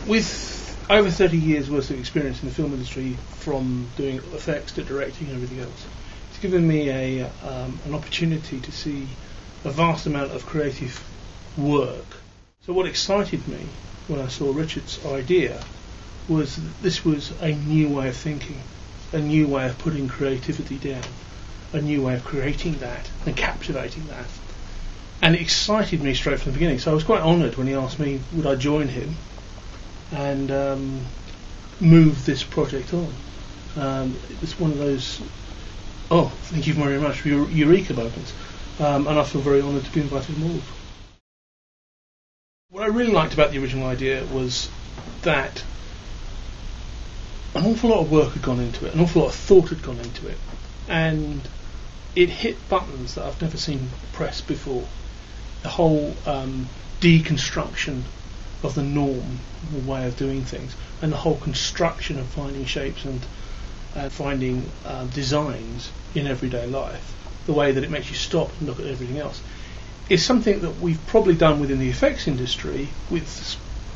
With over 30 years worth of experience in the film industry, from doing effects to directing and everything else, it's given me an opportunity to see a vast amount of creative work. So what excited me when I saw Richard's idea was that this was a new way of thinking, a new way of putting creativity down, a new way of creating that and captivating that. And it excited me straight from the beginning. So I was quite honoured when he asked me would I join him and move this project on. It's one of those, oh, thank you very much, for your eureka moments. And I feel very honoured to be invited on board. What I really liked about the original idea was that an awful lot of work had gone into it, an awful lot of thought had gone into it, and it hit buttons that I've never seen pressed before. The whole deconstruction of the norm, the way of doing things, and the whole construction of finding shapes and finding designs in everyday life, the way that it makes you stop and look at everything else, is something that we've probably done within the effects industry with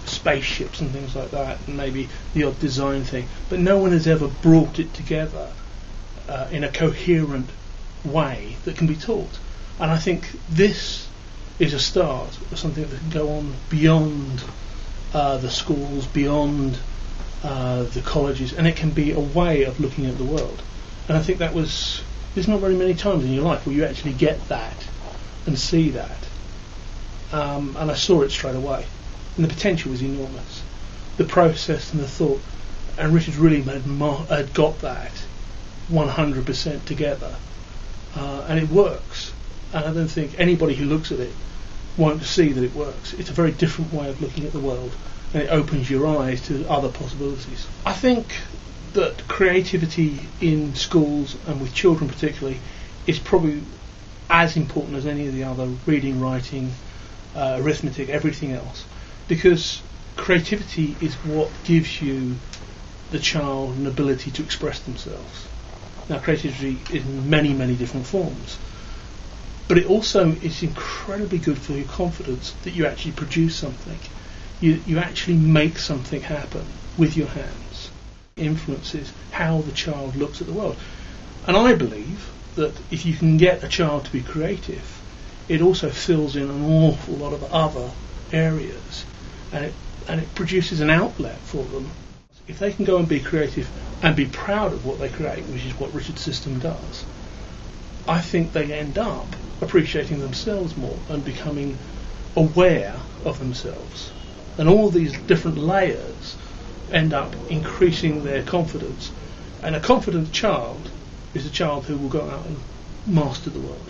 spaceships and things like that, and maybe the odd design thing, but no one has ever brought it together in a coherent way that can be taught. And I think this is a start of something that can go on beyond the schools, beyond the colleges, and it can be a way of looking at the world. And I think there's not very many times in your life where you actually get that and see that. And I saw it straight away. And the potential was enormous. The process and the thought. And Richard really had got that 100% together. And it works. And I don't think anybody who looks at it won't see that it works. It's a very different way of looking at the world. And it opens your eyes to other possibilities. I think that creativity in schools, and with children particularly, is probably as important as any of the other reading, writing, arithmetic, everything else, because creativity is what gives you the child an ability to express themselves. Now, creativity is in many, many different forms, but it also is incredibly good for your confidence that you actually produce something. You actually make something happen with your hands. It influences how the child looks at the world. And I believe that if you can get a child to be creative, it also fills in an awful lot of other areas, and it produces an outlet for them. If they can go and be creative and be proud of what they create, which is what Richard's system does, I think they end up appreciating themselves more and becoming aware of themselves. And all these different layers end up increasing their confidence. And a confident child is a child who will go out and master the world.